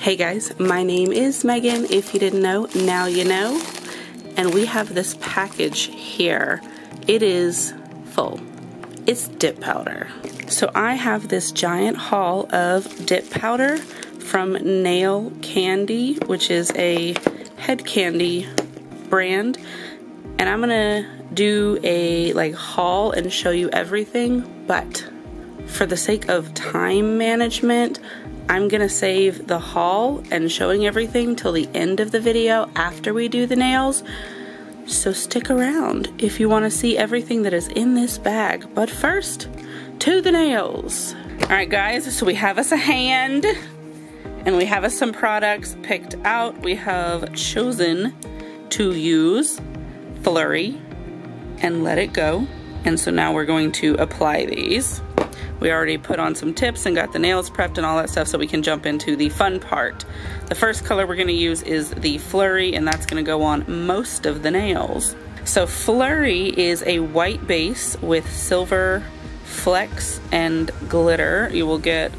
Hey guys, my name is Megan. If you didn't know, now you know. And we have this package here. It is full. It's dip powder. So I have this giant haul of dip powder from Nail Kandy, which is a Head Kandy brand. And I'm gonna do a haul and show you everything, but for the sake of time management, I'm gonna save the haul and showing everything till the end of the video after we do the nails. So stick around if you wanna see everything that is in this bag. But first, to the nails. All right guys, so we have us a hand and we have us some products picked out. We have chosen to use Flurry and Let It Go. And so now we're going to apply these. We already put on some tips and got the nails prepped and all that stuff so we can jump into the fun part. The first color we're gonna use is the Flurry, and that's gonna go on most of the nails. So Flurry is a white base with silver flecks and glitter. You will get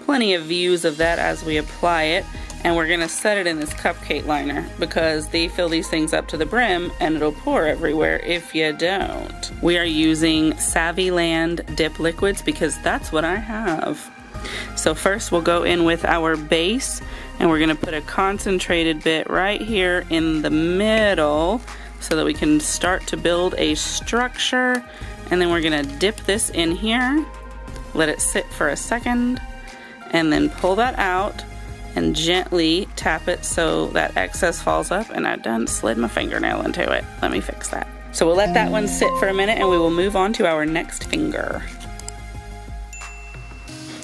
plenty of views of that as we apply it. And we're gonna set it in this cupcake liner because they fill these things up to the brim and it'll pour everywhere if you don't. We are using Savvyland dip liquids because that's what I have. So first we'll go in with our base and we're gonna put a concentrated bit right here in the middle so that we can start to build a structure. And then we're gonna dip this in here, let it sit for a second, and then pull that out and gently tap it so that excess falls up. And I done slid my fingernail into it. Let me fix that. So we'll let that one sit for a minute and we will move on to our next finger.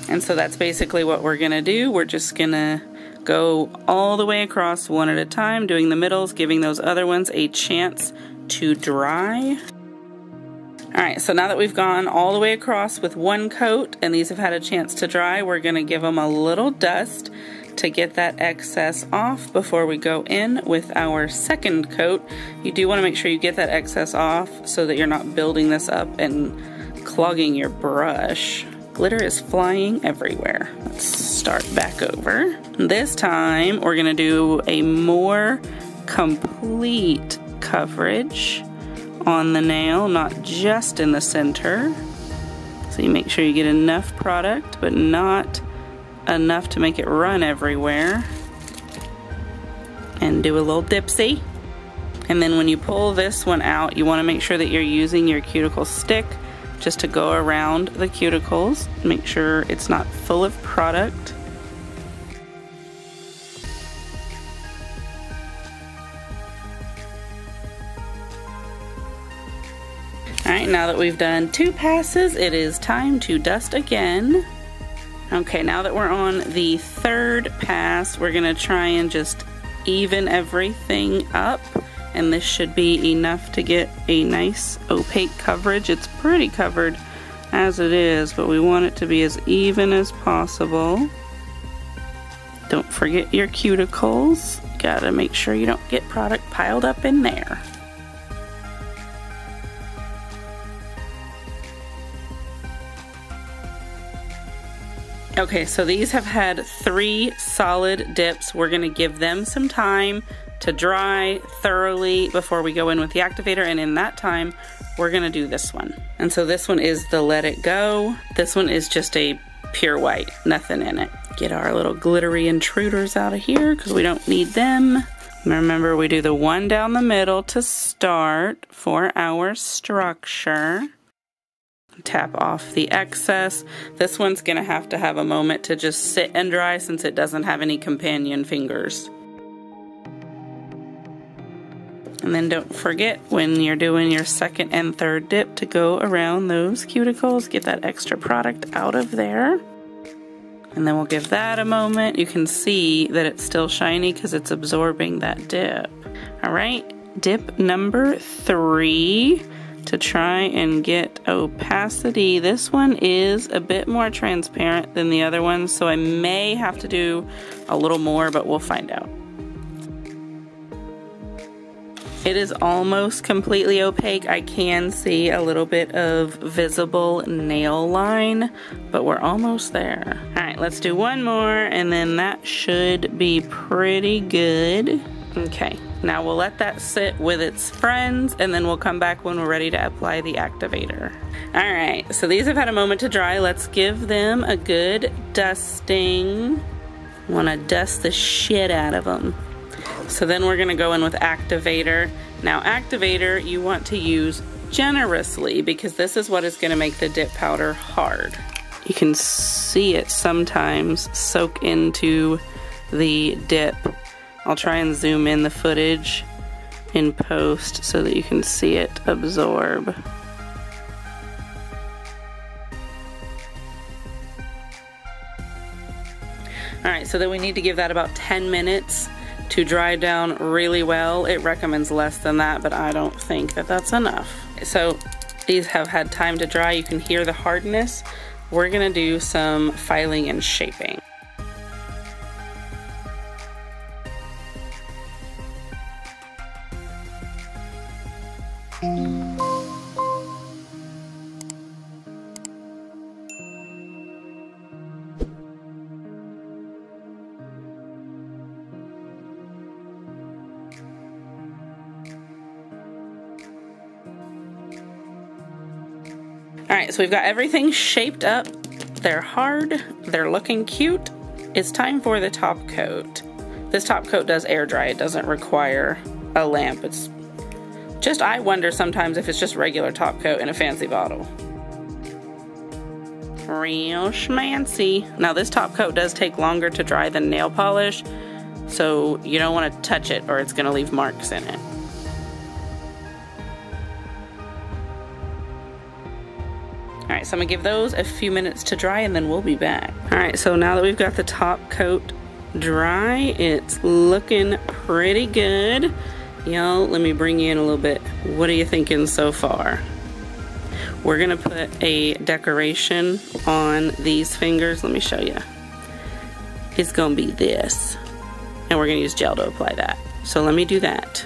And so that's basically what we're gonna do. We're just gonna go all the way across one at a time, doing the middles, giving those other ones a chance to dry. All right, so now that we've gone all the way across with one coat and these have had a chance to dry, we're gonna give them a little dust to get that excess off before we go in with our second coat. You do want to make sure you get that excess off so that you're not building this up and clogging your brush. Glitter is flying everywhere. Let's start back over. This time we're gonna do a more complete coverage on the nail, not just in the center. So you make sure you get enough product, but not enough to make it run everywhere. And do a little dipsy. And then when you pull this one out, you want to make sure that you're using your cuticle stick just to go around the cuticles. Make sure it's not full of product. Alright, now that we've done 2 passes, it is time to dust again. Okay, now that we're on the 3rd pass, we're gonna try and just even everything up. And this should be enough to get a nice opaque coverage. It's pretty covered as it is, but we want it to be as even as possible. Don't forget your cuticles. Gotta make sure you don't get product piled up in there. Okay, so these have had 3 solid dips. We're gonna give them some time to dry thoroughly before we go in with the activator, and in that time, we're gonna do this one. And so this one is the Let It Go. This one is just a pure white, nothing in it. Get our little glittery intruders out of here because we don't need them. And remember, we do the one down the middle to start for our structure. Tap off the excess. This one's gonna have to have a moment to just sit and dry since it doesn't have any companion fingers. And then don't forget when you're doing your 2nd and 3rd dip to go around those cuticles, get that extra product out of there. And then we'll give that a moment. You can see that it's still shiny because it's absorbing that dip. All right, dip number 3. To try and get opacity. This one is a bit more transparent than the other ones, so I may have to do a little more, but we'll find out. It is almost completely opaque. I can see a little bit of visible nail line, but we're almost there. All right, let's do one more, and then that should be pretty good. Okay, now we'll let that sit with its friends, and then we'll come back when we're ready to apply the activator. All right, so these have had a moment to dry. Let's give them a good dusting. Want to dust the shit out of them. So then we're gonna go in with activator. Now activator you want to use generously because this is what is gonna make the dip powder hard. You can see it sometimes soak into the dip. I'll try and zoom in the footage in post so that you can see it absorb. All right, so then we need to give that about 10 minutes to dry down really well. It recommends less than that, but I don't think that that's enough. So these have had time to dry. You can hear the hardness. We're gonna do some filing and shaping. All right, so we've got everything shaped up. They're hard, they're looking cute. It's time for the top coat. This top coat does air dry. It doesn't require a lamp. It's just, I wonder sometimes if it's just regular top coat in a fancy bottle. Real schmancy. Now this top coat does take longer to dry than nail polish, so you don't want to touch it or it's gonna leave marks in it. All right, so I'm gonna give those a few minutes to dry and then we'll be back. All right, so now that we've got the top coat dry, it's looking pretty good. Y'all, let me bring you in a little bit. What are you thinking so far? We're gonna put a decoration on these fingers. Let me show you. It's gonna be this. And we're gonna use gel to apply that. So let me do that.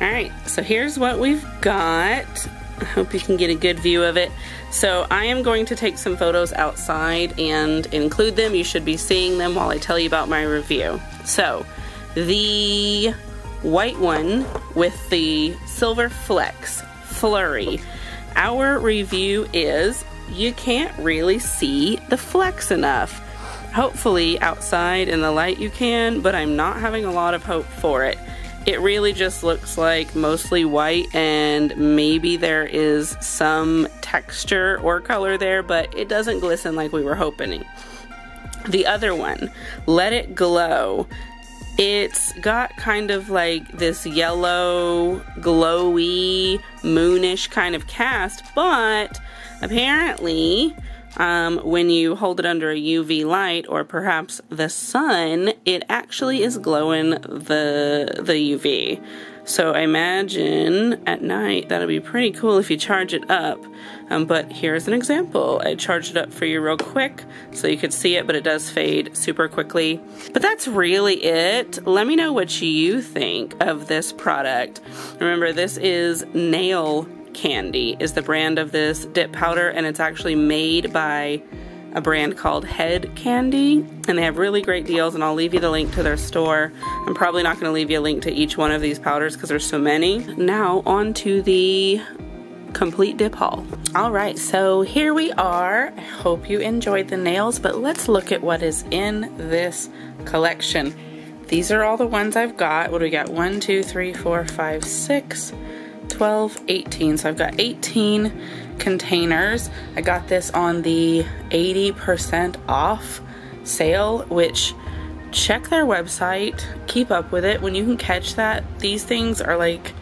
All right, so here's what we've got. I hope you can get a good view of it. So I am going to take some photos outside and include them. You should be seeing them while I tell you about my review. So the white one with the silver flecks, flurry. Our review is you can't really see the flecks enough. Hopefully outside in the light you can, but I'm not having a lot of hope for it. It really just looks like mostly white and maybe there is some texture or color there, but it doesn't glisten like we were hoping. The other one, Let It Glow. It's got kind of like this yellow, glowy, moonish kind of cast, but apparently when you hold it under a UV light or perhaps the sun, it actually is glowing the UV. So I imagine at night that'll be pretty cool if you charge it up. But here's an example. I charged it up for you real quick so you could see it, but it does fade super quickly. But that's really it. Let me know what you think of this product. Remember, this is Nail Kandy is the brand of this dip powder, and it's actually made by a brand called Head Kandy, and they have really great deals, and I'll leave you the link to their store. I'm probably not going to leave you a link to each one of these powders because there's so many. Now on to the complete dip haul. All right, so here we are. I hope you enjoyed the nails, but let's look at what is in this collection. These are all the ones I've got. What do we got? 1, 2, 3, 4, 5, 6, 12, 18. So I've got 18 containers. I got this on the 80% off sale, which check their website, keep up with it. When you can catch that, these things are like,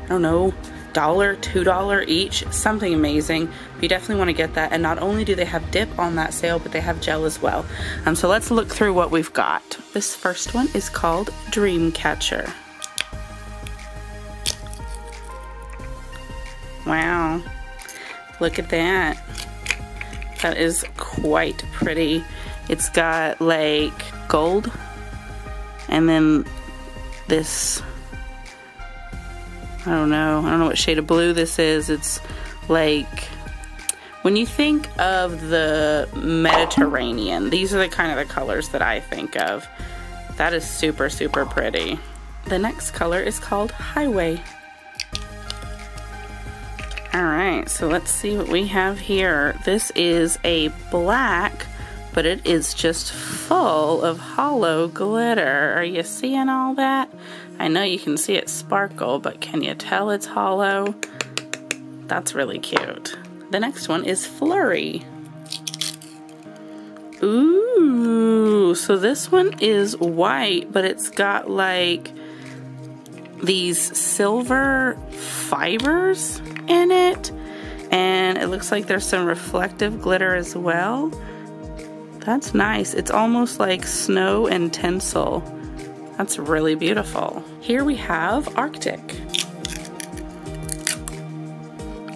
I don't know, $1, $2 each, something amazing. You definitely want to get that. And not only do they have dip on that sale, but they have gel as well. So let's look through what we've got. This first one is called Dream Catcher. Wow, look at that. That is quite pretty. It's got like gold And then this, I don't know what shade of blue this is. It's like, when you think of the Mediterranean, these are the kind of the colors that I think of. That is super, super pretty. The next color is called Highway. Alright, so let's see what we have here. This is a black, but it is just full of hollow glitter. Are you seeing all that? I know you can see it sparkle, but can you tell it's hollow? That's really cute. The next one is Flurry. Ooh, so this one is white, but it's got like these silver fibers in it, and it looks like there's some reflective glitter as well. That's nice. It's almost like snow and tinsel. That's really beautiful. Here we have Arctic.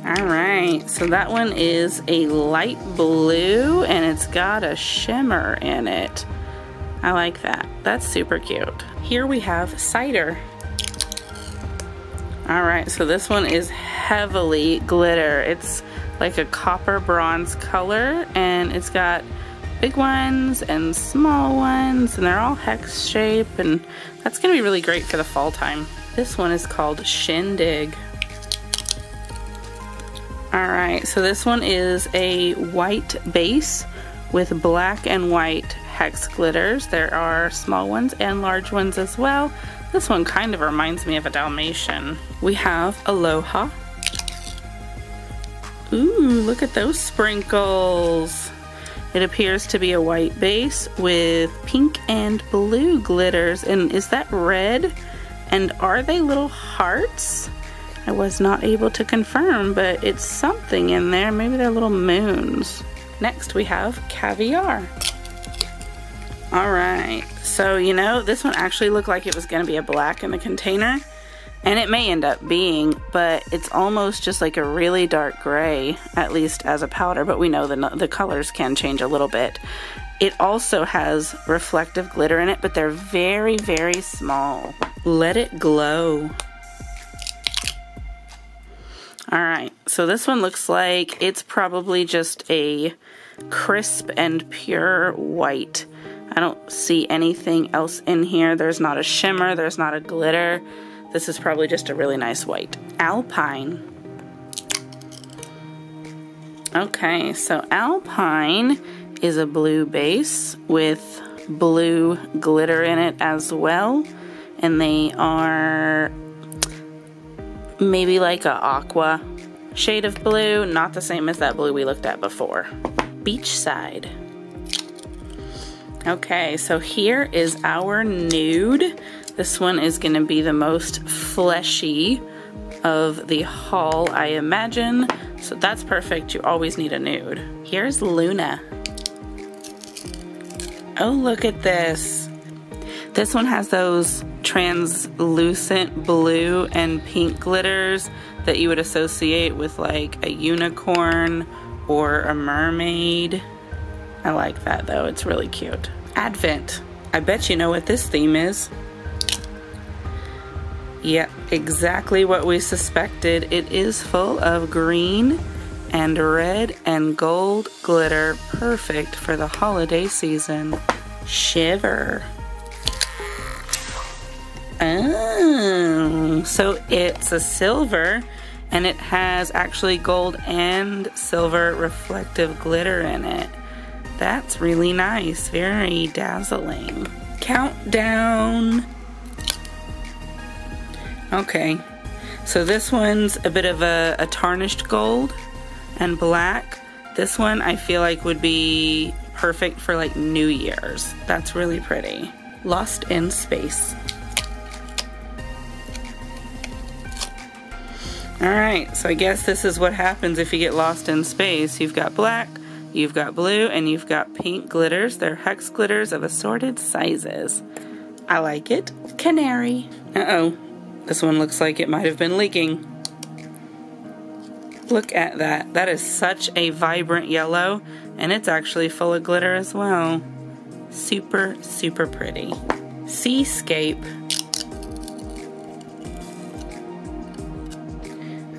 Alright, so that one is a light blue and it's got a shimmer in it. I like that. That's super cute. Here we have Cider. Alright, so this one is heavily glitter. It's like a copper bronze color, and it's got big ones and small ones, and they're all hex shape, and that's going to be really great for the fall time. This one is called Shindig. Alright, so this one is a white base with black and white hex glitters. There are small ones and large ones as well. This one kind of reminds me of a Dalmatian. We have Aloha. Ooh, look at those sprinkles. It appears to be a white base with pink and blue glitters. And is that red? And are they little hearts? I was not able to confirm, but it's something in there. Maybe they're little moons. Next we have Caviar. Alright, so you know, this one actually looked like it was going to be a black in the container, and it may end up being, but it's almost just like a really dark gray, at least as a powder, but we know the colors can change a little bit. It also has reflective glitter in it, but they're very, very small. Let It Glow. Alright, so this one looks like it's probably just a crisp and pure white. I don't see anything else in here. There's not a shimmer, there's not a glitter. This is probably just a really nice white. Alpine. Okay, so Alpine is a blue base with blue glitter in it as well. And they are maybe like a aqua shade of blue, not the same as that blue we looked at before. Beachside. Okay, so here is our nude. This one is going to be the most fleshy of the haul, I imagine. So that's perfect. You always need a nude. Here's Luna. Oh, look at this. This one has those translucent blue and pink glitters that you would associate with like a unicorn or a mermaid. I like that though, it's really cute. Advent. I bet you know what this theme is. Yep, exactly what we suspected. It is full of green and red and gold glitter, perfect for the holiday season. Shiver. Oh, so it's a silver, and it has actually gold and silver reflective glitter in it. That's really nice, very dazzling. Countdown. Okay, so this one's a bit of a tarnished gold and black. This one I feel like would be perfect for like New Year's. That's really pretty. Lost in Space. Alright, so I guess this is what happens if you get lost in space. You've got black, you've got blue, and you've got pink glitters. They're hex glitters of assorted sizes. I like it. Canary. Uh-oh. This one looks like it might have been leaking. Look at that. That is such a vibrant yellow, and it's actually full of glitter as well. Super, super pretty. seascape.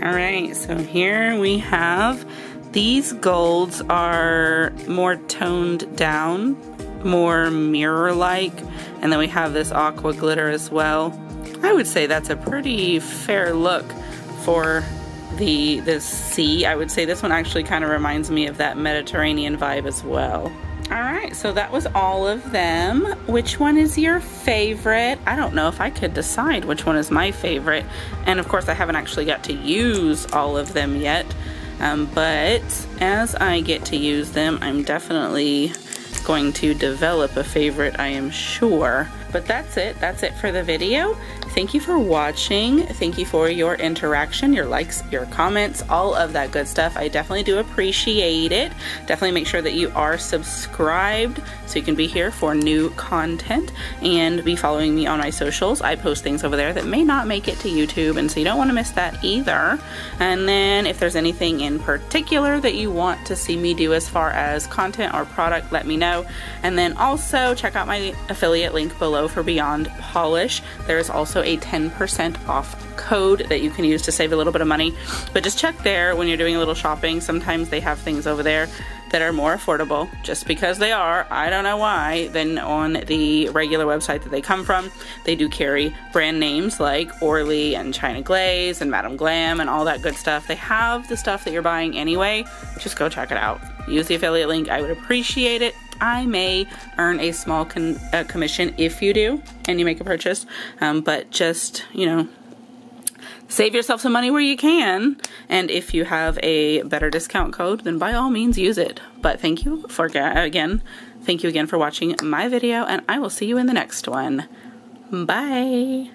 Alright, so here we have, these golds are more toned down, more mirror-like, and then we have this aqua glitter as well. I would say that's a pretty fair look for the sea. I would say this one actually kind of reminds me of that Mediterranean vibe as well. Alright, so that was all of them. Which one is your favorite? I don't know if I could decide which one is my favorite. And of course I haven't actually got to use all of them yet. But as I get to use them, I'm definitely going to develop a favorite, I am sure. But that's it for the video. Thank you for watching. Thank you for your interaction, your likes, your comments, all of that good stuff. I definitely do appreciate it. Definitely make sure that you are subscribed so you can be here for new content, and be following me on my socials. I post things over there that may not make it to YouTube, and so you don't want to miss that either. And then if there's anything in particular that you want to see me do as far as content or product, let me know. And then also check out my affiliate link below for Beyond Polish. There's also a 10% off code that you can use to save a little bit of money, but just check there when you're doing a little shopping. Sometimes they have things over there that are more affordable, just because they are, I don't know why, than on the regular website that they come from. They do carry brand names like Orly and China Glaze and Madame Glam and all that good stuff. They have the stuff that you're buying anyway. Just go check it out. Use the affiliate link. I would appreciate it. I may earn a small commission if you do and you make a purchase, but just, you know, save yourself some money where you can, and if you have a better discount code, then by all means use it. But thank you again for watching my video, and I will see you in the next one. Bye.